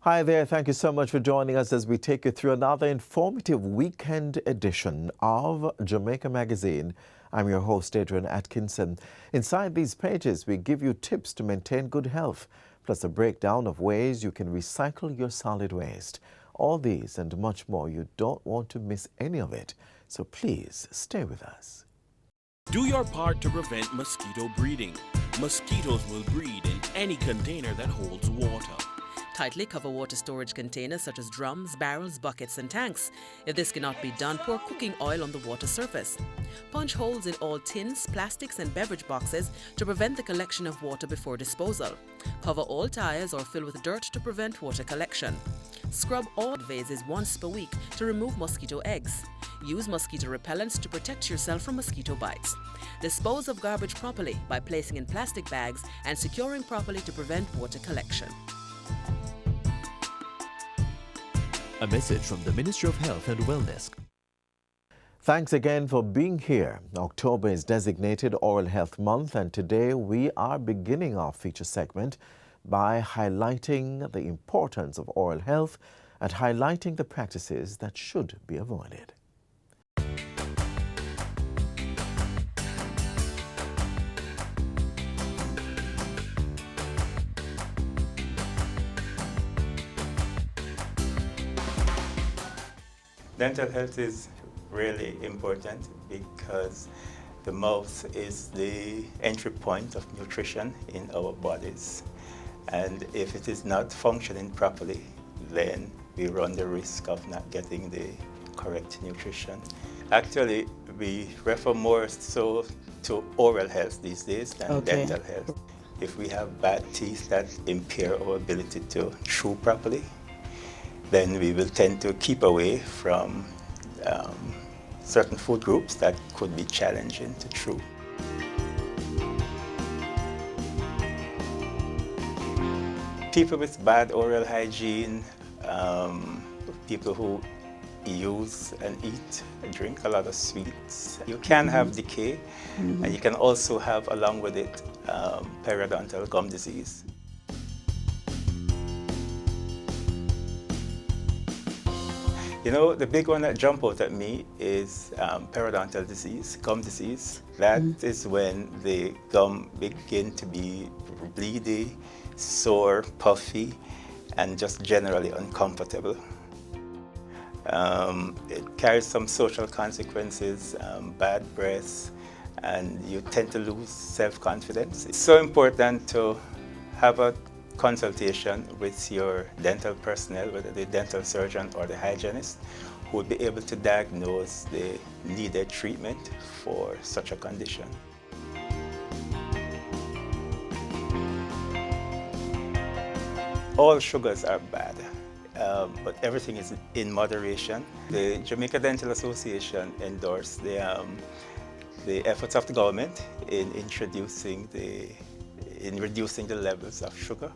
Hi there, thank you so much for joining us as we take you through another informative weekend edition of Jamaica Magazine. I'm your host, Adrian Atkinson. Inside these pages, we give you tips to maintain good health, plus a breakdown of ways you can recycle your solid waste. All these and much more, you don't want to miss any of it, so please stay with us. Do your part to prevent mosquito breeding. Mosquitoes will breed in any container that holds water. Tightly cover water storage containers such as drums, barrels, buckets and tanks. If this cannot be done, pour cooking oil on the water surface. Punch holes in all tins, plastics and beverage boxes to prevent the collection of water before disposal. Cover all tires or fill with dirt to prevent water collection. Scrub all vases once per week to remove mosquito eggs. Use mosquito repellents to protect yourself from mosquito bites. Dispose of garbage properly by placing in plastic bags and securing properly to prevent water collection. A message from the Ministry of Health and Wellness. Thanks again for being here. October is designated Oral Health Month, and today we are beginning our feature segment by highlighting the importance of oral health and highlighting the practices that should be avoided. Dental health is really important because the mouth is the entry point of nutrition in our bodies. And if it is not functioning properly, then we run the risk of not getting the correct nutrition. Actually, we refer more so to oral health these days than dental health. If we have bad teeth that impair our ability to chew properly, then we will tend to keep away from certain food groups that could be challenging to chew. People with bad oral hygiene, people who use and eat and drink a lot of sweets, you can have decay, and you can also have, along with it, periodontal gum disease. You know, the big one that jump out at me is periodontal disease, gum disease. That is when the gum begin to be bleedy, sore, puffy, and just generally uncomfortable. It carries some social consequences, bad breath, and you tend to lose self-confidence. It's so important to have a consultation with your dental personnel, whether the dental surgeon or the hygienist, who will be able to diagnose the needed treatment for such a condition. All sugars are bad, but everything is in moderation. The Jamaica Dental Association endorsed the efforts of the government in reducing the levels of sugar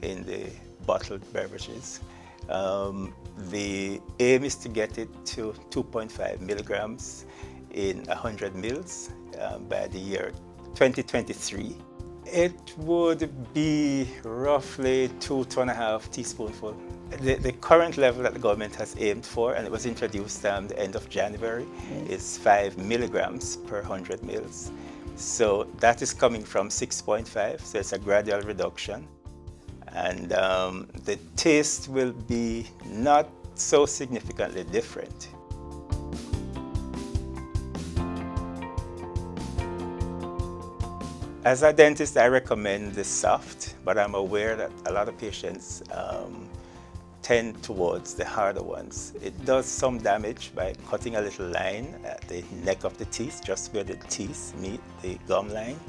in the bottled beverages. The aim is to get it to 2.5 milligrams in 100 mils by the year 2023. It would be roughly 2.5 teaspoonful. The current level that the government has aimed for, and it was introduced the end of January, is 5 milligrams per 100 mils. So that is coming from 6.5, so it's a gradual reduction. And the taste will be not so significantly different. As a dentist, I recommend the soft, but I'm aware that a lot of patients tend towards the harder ones. It does some damage by cutting a little line at the neck of the teeth, just where the teeth meet the gum line.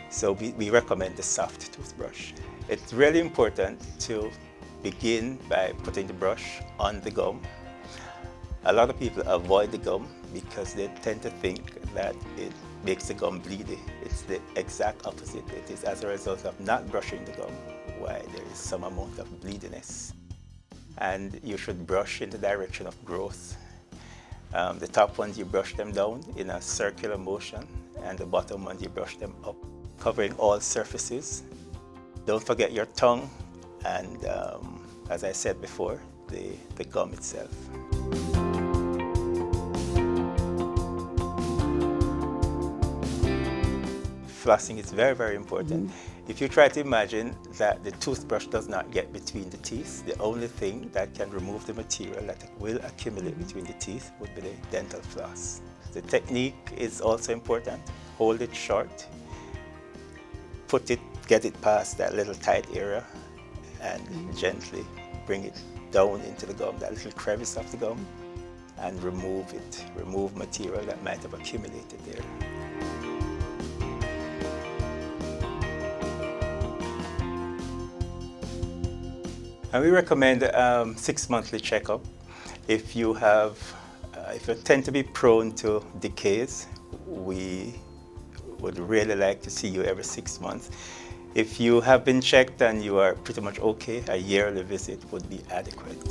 So we recommend the soft toothbrush. It's really important to begin by putting the brush on the gum. A lot of people avoid the gum because they tend to think that it makes the gum bleedy. It's the exact opposite. It is as a result of not brushing the gum why there is some amount of bleediness. And you should brush in the direction of growth. The top ones, you brush them down in a circular motion, and the bottom ones, you brush them up, covering all surfaces. Don't forget your tongue and, as I said before, the gum itself. Flossing is very, very important. If you try to imagine that the toothbrush does not get between the teeth, the only thing that can remove the material that will accumulate between the teeth would be the dental floss. The technique is also important. Hold it short, get it past that little tight area, and gently bring it down into the gum, that little crevice of the gum, and remove it. Remove material that might have accumulated there. And we recommend 6 monthly checkup. If you tend to be prone to decays, we would really like to see you every 6 months. If you have been checked and you are pretty much okay, a yearly visit would be adequate.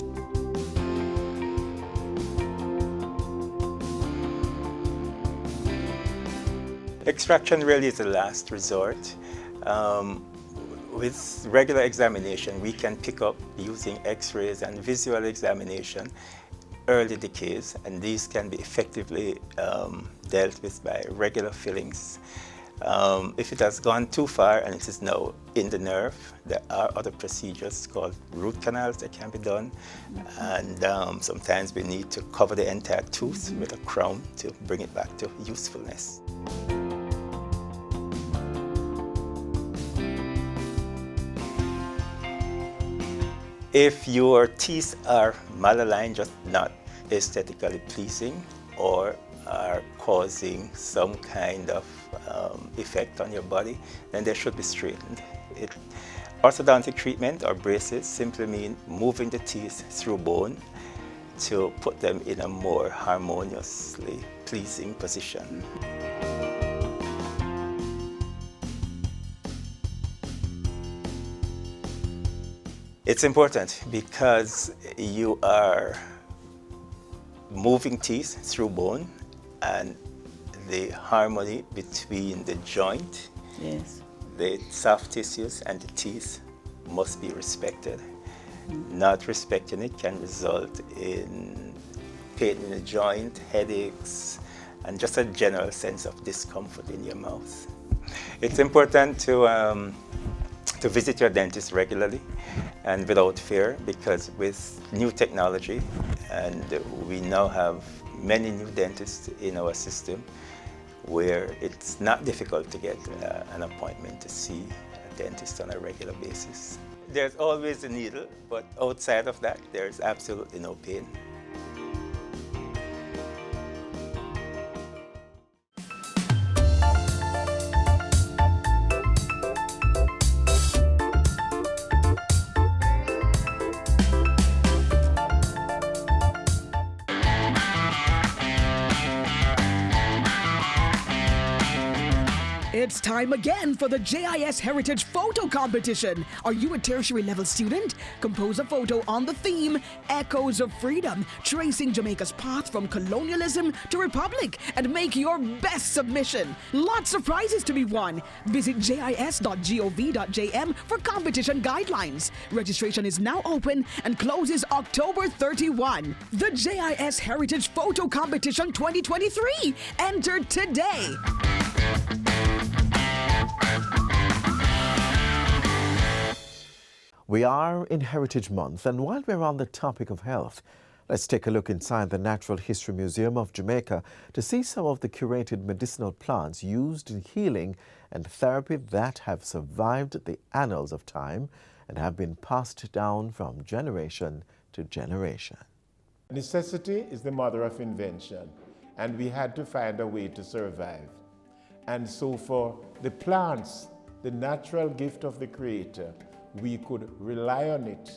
Extraction really is the last resort. With regular examination, we can pick up using x-rays and visual examination early decays, and these can be effectively dealt with by regular fillings. If it has gone too far and it is now in the nerve, there are other procedures called root canals that can be done, and sometimes we need to cover the entire tooth with a crown to bring it back to usefulness. If your teeth are malaligned, just not aesthetically pleasing, or are causing some kind of effect on your body, then they should be straightened. Orthodontic treatment or braces simply mean moving the teeth through bone to put them in a more harmoniously pleasing position. It's important because you are moving teeth through bone, and the harmony between the joint, the soft tissues, and the teeth must be respected. Not respecting it can result in pain in the joint, headaches, and just a general sense of discomfort in your mouth. It's important to visit your dentist regularly and without fear, because with new technology, and we now have many new dentists in our system, where it's not difficult to get an appointment to see a dentist on a regular basis. There's always a needle, but outside of that, there's absolutely no pain. It's time again for the JIS Heritage Photo Competition. Are you a tertiary level student? Compose a photo on the theme Echoes of Freedom, tracing Jamaica's path from colonialism to republic, and make your best submission. Lots of prizes to be won. Visit jis.gov.jm for competition guidelines. Registration is now open and closes October 31. The JIS Heritage Photo Competition 2023. Enter today. We are in Heritage Month, and while we're on the topic of health, let's take a look inside the Natural History Museum of Jamaica to see some of the curated medicinal plants used in healing and therapy that have survived the annals of time and have been passed down from generation to generation. Necessity is the mother of invention, and we had to find a way to survive. And so for the plants, the natural gift of the Creator, we could rely on it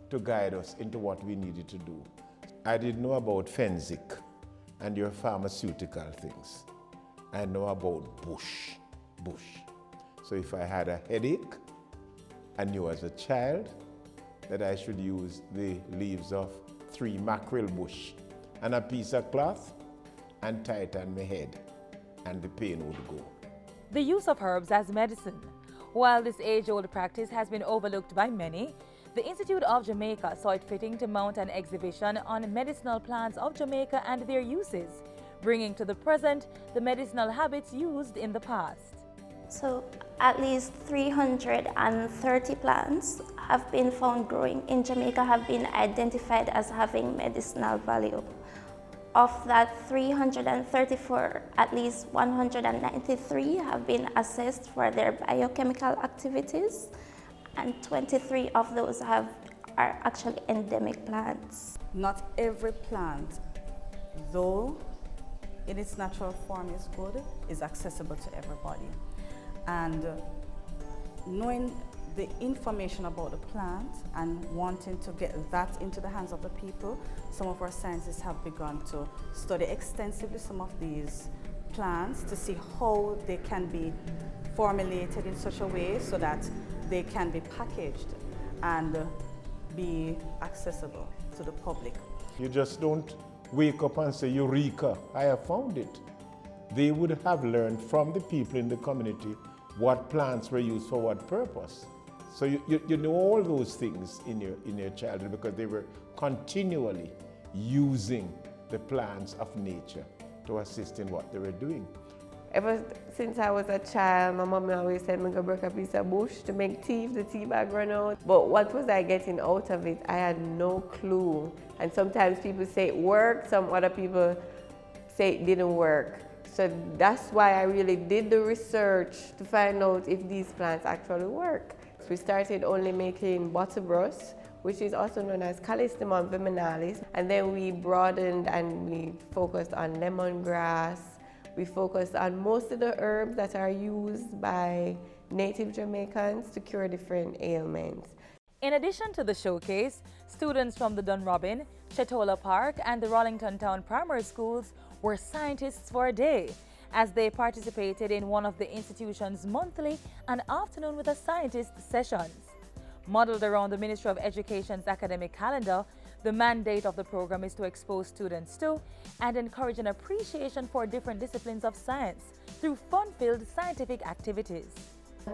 to guide us into what we needed to do. I didn't know about Fenzik and your pharmaceutical things. I know about bush. So if I had a headache, I knew as a child that I should use the leaves of 3 mackerel bush and a piece of cloth and tie it on my head, and the pain would go. The use of herbs as medicine. While this age-old practice has been overlooked by many, the Institute of Jamaica saw it fitting to mount an exhibition on medicinal plants of Jamaica and their uses, bringing to the present the medicinal habits used in the past. So at least 330 plants have been found growing in Jamaica, have been identified as having medicinal value. Of that 334, at least 193 have been assessed for their biochemical activities, and 23 of those are actually endemic plants. Not every plant, though in its natural form is good, is accessible to everybody. And knowing the information about the plant and wanting to get that into the hands of the people, some of our scientists have begun to study extensively some of these plants to see how they can be formulated in such a way so that they can be packaged and be accessible to the public. You just don't wake up and say, Eureka, I have found it. They would have learned from the people in the community what plants were used for what purpose. So you know all those things in your childhood because they were continually using the plants of nature to assist in what they were doing. Ever since I was a child, my mom always said me go break a piece of bush to make tea if the tea bag run out. But what was I getting out of it? I had no clue. And sometimes people say it worked, some other people say it didn't work. So that's why I really did the research to find out if these plants actually work. So we started only making bottle brush, which is also known as Callistemon viminalis. And then we broadened and we focused on lemongrass. We focused on most of the herbs that are used by native Jamaicans to cure different ailments. In addition to the showcase, students from the Dunrobin, Chetola Park, and the Rollington Town primary schools were scientists for a day as they participated in one of the institution's monthly and afternoon with a scientist sessions. Modeled around the Ministry of Education's academic calendar, the mandate of the program is to expose students to and encourage an appreciation for different disciplines of science through fun-filled scientific activities.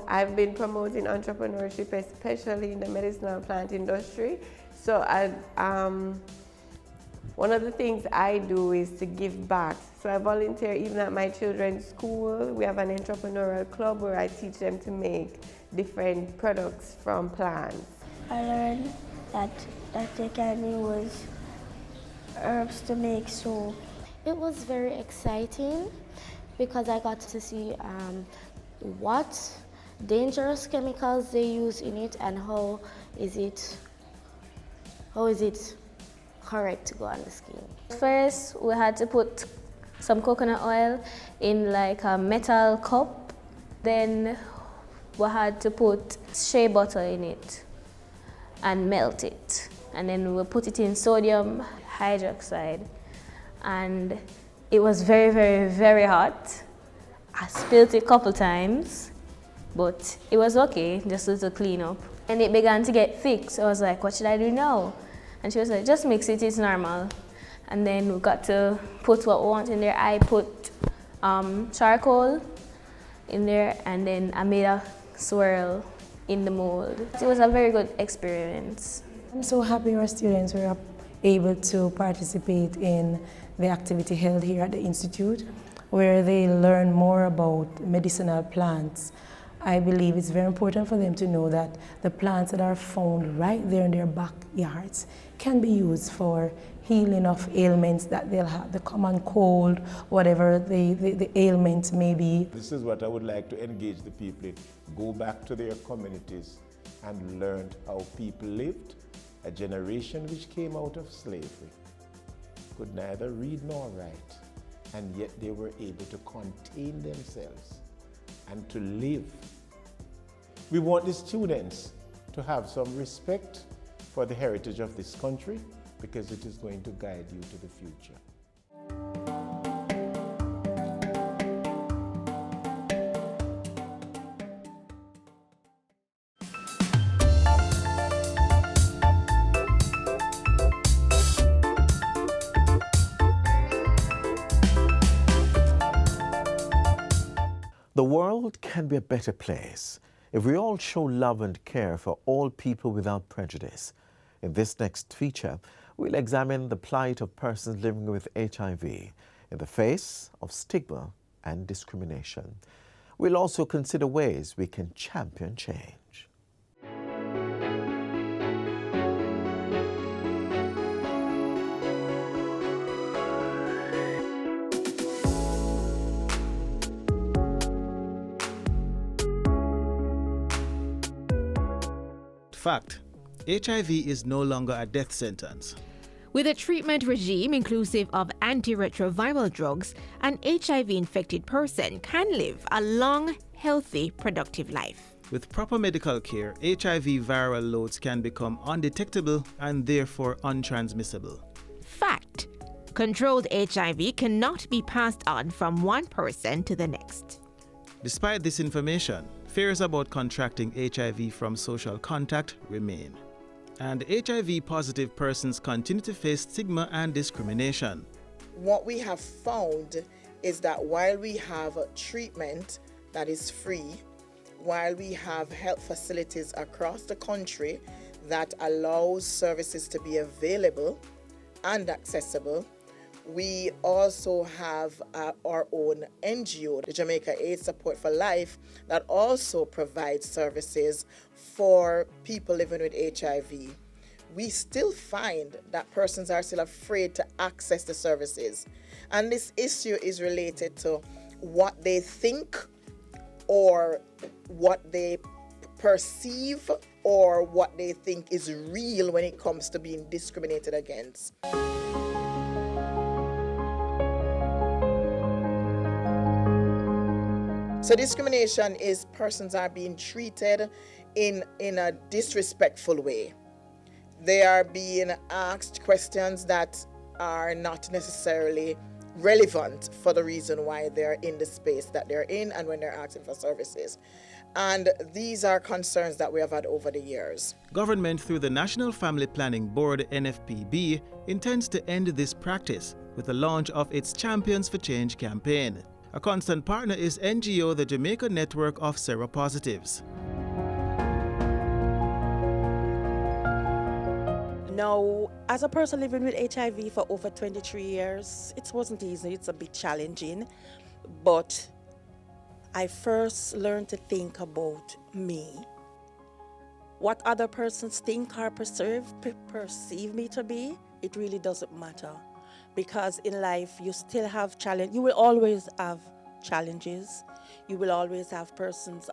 I've been promoting entrepreneurship, especially in the medicinal plant industry. So one of the things I do is to give back. So I volunteer even at my children's school. We have an entrepreneurial club where I teach them to make different products from plants. I learned that they can use herbs to make soap. It was very exciting because I got to see what dangerous chemicals they use in it and how is it correct to go on the skin. First, we had to put some coconut oil in like a metal cup. Then we had to put shea butter in it and melt it. And then we put it in sodium hydroxide. And it was very, very, very hot. I spilled it a couple times, but it was okay, just a little clean up. And it began to get thick, so I was like, what should I do now? And she was like, just mix it, it's normal. And then we got to put what we want in there. I put charcoal in there, and then I made a swirl in the mold. It was a very good experience. I'm so happy our students were able to participate in the activity held here at the Institute, where they learn more about medicinal plants. I believe it's very important for them to know that the plants that are found right there in their backyards can be used for healing of ailments that they'll have, the common cold, whatever the ailment may be. This is what I would like to engage the people in. Go back to their communities and learn how people lived, a generation which came out of slavery, could neither read nor write, and yet they were able to contain themselves and to live. We want the students to have some respect for the heritage of this country because it is going to guide you to the future. The world can be a better place if we all show love and care for all people without prejudice. In this next feature, we'll examine the plight of persons living with HIV in the face of stigma and discrimination. We'll also consider ways we can champion change. Fact: HIV is no longer a death sentence. With a treatment regime inclusive of antiretroviral drugs, an HIV-infected person can live a long, healthy, productive life. With proper medical care, HIV viral loads can become undetectable and therefore untransmissible. Fact: controlled HIV cannot be passed on from one person to the next. Despite this information, fears about contracting HIV from social contact remain. And HIV-positive persons continue to face stigma and discrimination. What we have found is that while we have treatment that is free, while we have health facilities across the country that allows services to be available and accessible, we also have our own NGO, the Jamaica AIDS Support for Life, that also provides services for people living with HIV. We still find that persons are still afraid to access the services. And this issue is related to what they think or what they perceive or what they think is real when it comes to being discriminated against. So discrimination is persons are being treated in a disrespectful way. They are being asked questions that are not necessarily relevant for the reason why they're in the space that they're in and when they're asking for services. And these are concerns that we have had over the years. Government, through the National Family Planning Board, NFPB, intends to end this practice with the launch of its Champions for Change campaign. A constant partner is NGO, the Jamaica Network of Seropositives. Now, as a person living with HIV for over 23 years, it wasn't easy, it's a bit challenging, but I first learned to think about me. What other persons think or perceive me to be, it really doesn't matter. Because in life, you still have challenge. You will always have challenges. You will always have persons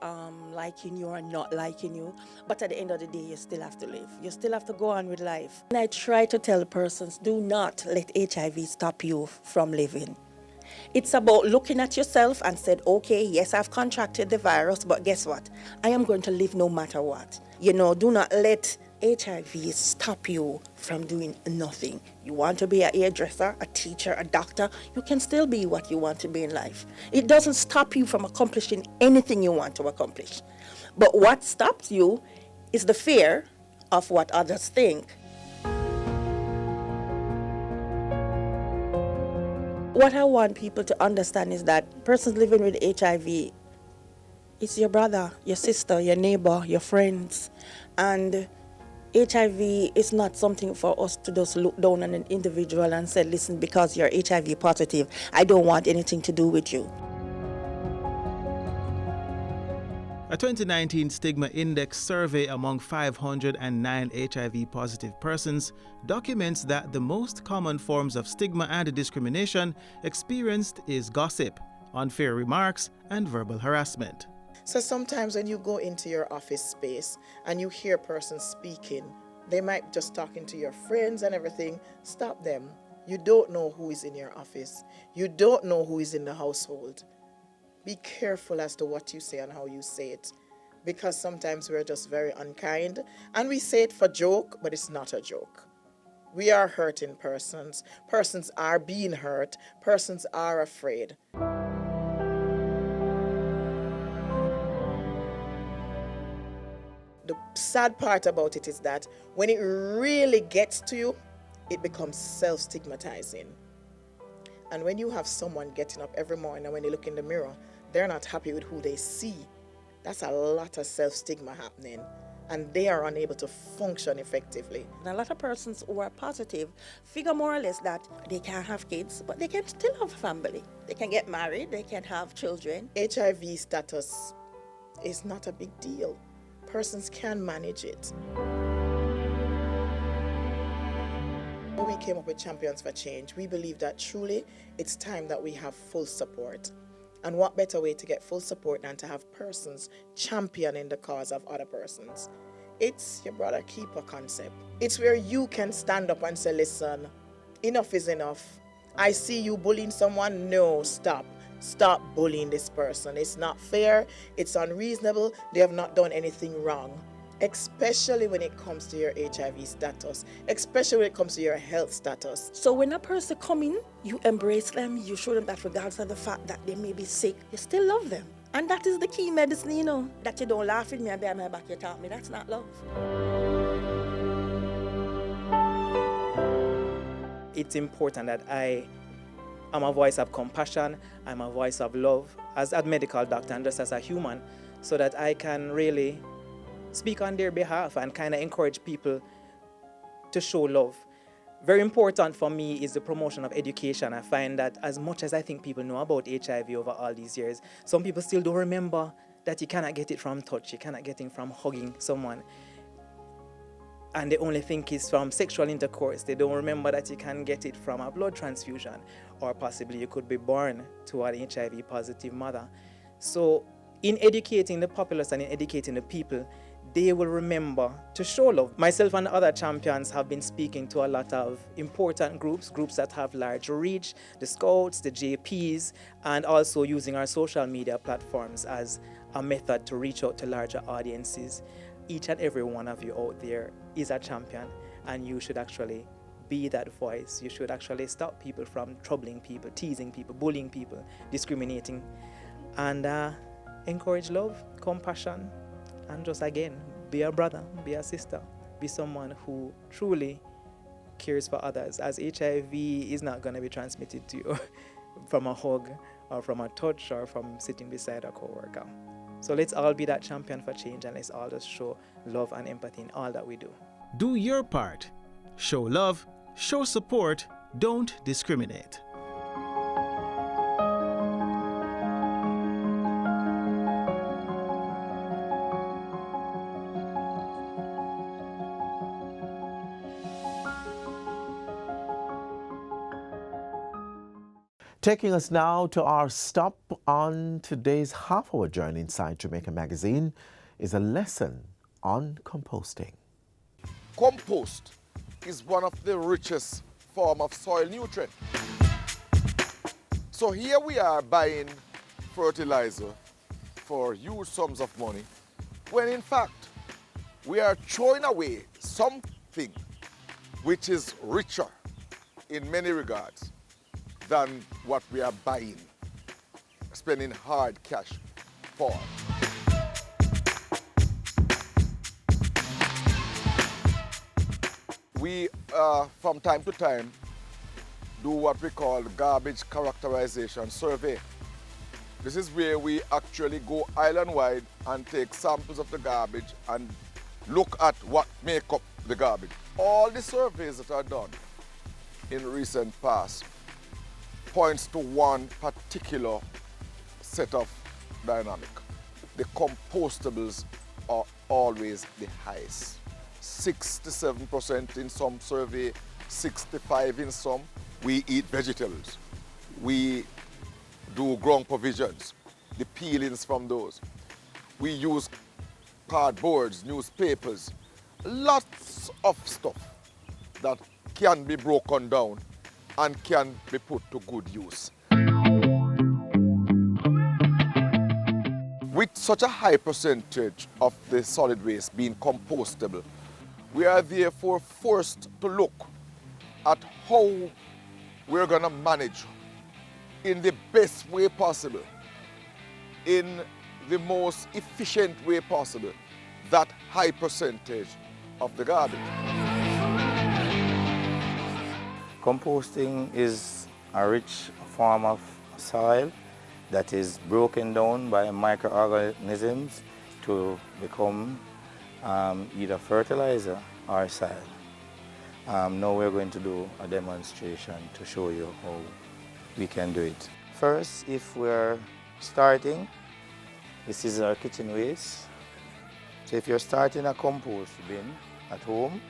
liking you or not liking you. But at the end of the day, you still have to live. You still have to go on with life. And I try to tell persons, do not let HIV stop you from living. It's about looking at yourself and said, okay, yes, I've contracted the virus, but guess what? I am going to live no matter what. You know, do not let HIV stop you from doing nothing. You want to be a hairdresser, a teacher, a doctor, you can still be what you want to be in life. It doesn't stop you from accomplishing anything you want to accomplish. But what stops you is the fear of what others think. What I want people to understand is that persons living with HIV, it's your brother, your sister, your neighbor, your friends. And HIV is not something for us to just look down on an individual and say, listen, because you're HIV positive, I don't want anything to do with you. A 2019 Stigma Index survey among 509 HIV-positive persons documents that the most common forms of stigma and discrimination experienced is gossip, unfair remarks, and verbal harassment. So sometimes when you go into your office space and you hear persons speaking, they might just talking to your friends and everything, stop them. You don't know who is in your office. You don't know who is in the household. Be careful as to what you say and how you say it, because sometimes we're just very unkind and we say it for joke, but it's not a joke. We are hurting persons. Persons are being hurt. Persons are afraid. The sad part about it is that when it really gets to you, it becomes self-stigmatizing. And when you have someone getting up every morning and when they look in the mirror, they're not happy with who they see, that's a lot of self-stigma happening, and they are unable to function effectively. And a lot of persons who are positive figure more or less that they can have kids, but they can still have a family. They can get married, they can have children. HIV status is not a big deal. Persons can manage it. When we came up with Champions for Change, we believe that truly it's time that we have full support. And what better way to get full support than to have persons championing the cause of other persons? It's your brother keeper concept. It's where you can stand up and say, listen, enough is enough. I see you bullying someone. No, stop. Stop bullying this person. It's not fair. It's unreasonable. They have not done anything wrong. Especially when it comes to your HIV status, especially when it comes to your health status. So when a person come in, you embrace them, you show them that regardless of the fact that they may be sick, you still love them. And that is the key medicine, you know, that you don't laugh at me and behind my back you talk me. That's not love. It's important that I am a voice of compassion, I'm a voice of love as a medical doctor and just as a human, so that I can really speak on their behalf and kind of encourage people to show love. Very important for me is the promotion of education. I find that as much as I think people know about HIV over all these years, some people still don't remember that you cannot get it from touch, you cannot get it from hugging someone. And they only think it's from sexual intercourse. They don't remember that you can get it from a blood transfusion, or possibly you could be born to an HIV positive mother. So in educating the populace and in educating the people, they will remember to show love. Myself and other champions have been speaking to a lot of important groups that have large reach, the Scouts, the JPs, and also using our social media platforms as a method to reach out to larger audiences. Each and every one of you out there is a champion, and you should actually be that voice. You should actually stop people from troubling people, teasing people, bullying people, discriminating, and encourage love, compassion, and just again, be a brother, be a sister, be someone who truly cares for others, as HIV is not going to be transmitted to you from a hug or from a touch or from sitting beside a coworker. So let's all be that champion for change, and let's all just show love and empathy in all that we do. Do your part. Show love, show support, don't discriminate. Taking us now to our stop on today's half-hour journey inside Jamaica Magazine is a lesson on composting. Compost is one of the richest forms of soil nutrient. So here we are buying fertilizer for huge sums of money, when in fact we are throwing away something which is richer in many regards than what we are buying, spending hard cash for. We, from time to time, do what we call garbage characterization survey. This is where we actually go island-wide and take samples of the garbage and look at what make up the garbage. All the surveys that are done in recent past points to one particular set of dynamic. The compostables are always the highest. 67% in some survey, 65% in some. We eat vegetables. We do ground provisions, the peelings from those. We use cardboards, newspapers, lots of stuff that can be broken down and can be put to good use. With such a high percentage of the solid waste being compostable, we are therefore forced to look at how we're going to manage in the best way possible, in the most efficient way possible, that high percentage of the garbage. Composting is a rich form of soil that is broken down by microorganisms to become either fertilizer or soil. Now we're going to do a demonstration to show you how we can do it. First, if we're starting, this is our kitchen waste. So if you're starting a compost bin at home,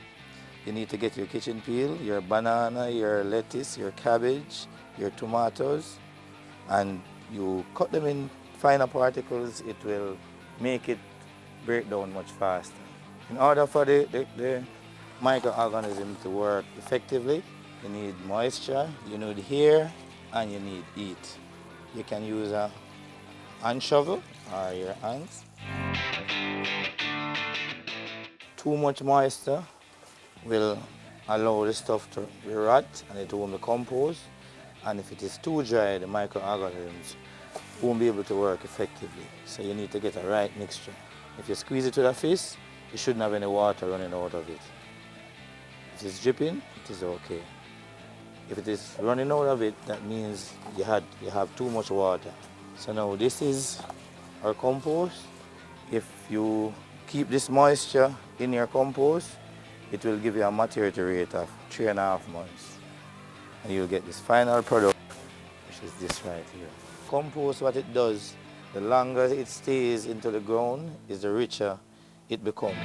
you need to get your kitchen peel, your banana, your lettuce, your cabbage, your tomatoes, and you cut them in finer particles. It will make it break down much faster. In order for the microorganism to work effectively, you need moisture, you need air, and you need heat. You can use a hand shovel or your hands. Too much moisture will allow the stuff to rot and it won't be compost. And if it is too dry, the microorganisms won't be able to work effectively. So you need to get a right mixture. If you squeeze it with a fist, you shouldn't have any water running out of it. If it's dripping, it is okay. If it is running out of it, that means you have too much water. So now this is our compost. If you keep this moisture in your compost, it will give you a maturity rate of 3.5 months. And you'll get this final product, which is this right here. Compost, what it does, the longer it stays into the ground, is the richer it becomes.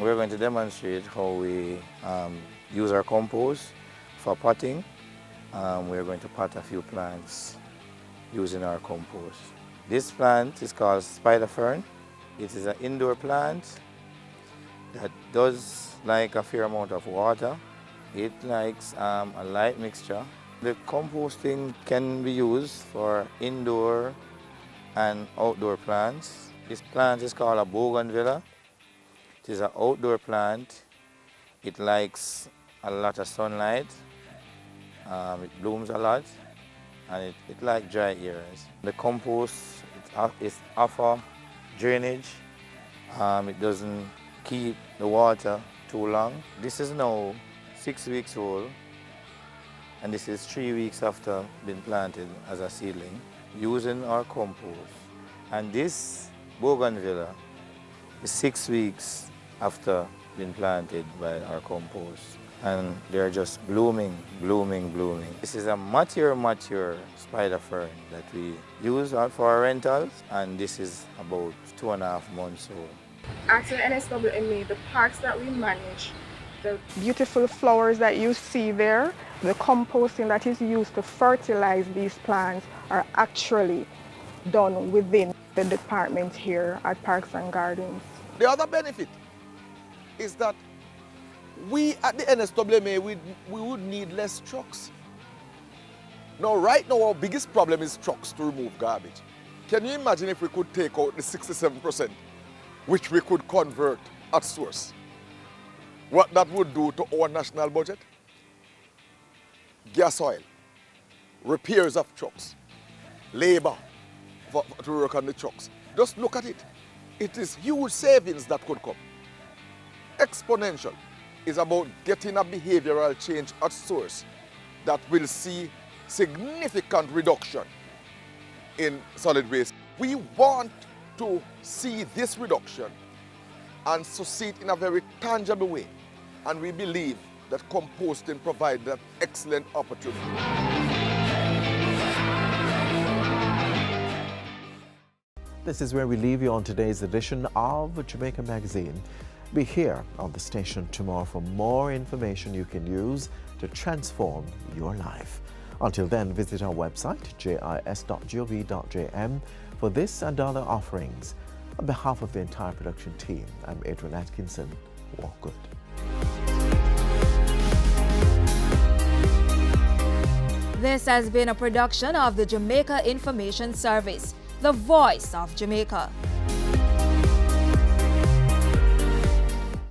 We're going to demonstrate how we use our compost for potting. We're going to pot a few plants using our compost. This plant is called spider fern. It is an indoor plant that does like a fair amount of water. It likes a light mixture. The composting can be used for indoor and outdoor plants. This plant is called a bougainvillea. It is an outdoor plant. It likes a lot of sunlight. It blooms a lot, and it likes dry areas. The compost is offer drainage. It doesn't keep the water too long. This is now 6 weeks old, and this is 3 weeks after being planted as a seedling, using our compost. And this bougainvillea is 6 weeks after being planted by our compost. And they're just blooming, blooming, blooming. This is a mature spider fern that we use for our rentals, and this is about 2.5 months old. At the NSWMA, the parks that we manage, the beautiful flowers that you see there, the composting that is used to fertilize these plants are actually done within the department here at Parks and Gardens. The other benefit is that we at the NSWMA, we would need less trucks. Now, right now, our biggest problem is trucks to remove garbage. Can you imagine if we could take out the 67%, which we could convert at source? What that would do to our national budget? Gas oil, repairs of trucks, labor to work on the trucks. Just look at it. It is huge savings that could come. Exponential is about getting a behavioral change at source that will see significant reduction in solid waste. We want to see this reduction and to see it in a very tangible way. And we believe that composting provides that excellent opportunity. This is where we leave you on today's edition of Jamaica Magazine. Be here on the station tomorrow for more information you can use to transform your life. Until then, visit our website, jis.gov.jm, for this and other offerings. On behalf of the entire production team, I'm Adrian Atkinson. Walk good. This has been a production of the Jamaica Information Service, the voice of Jamaica.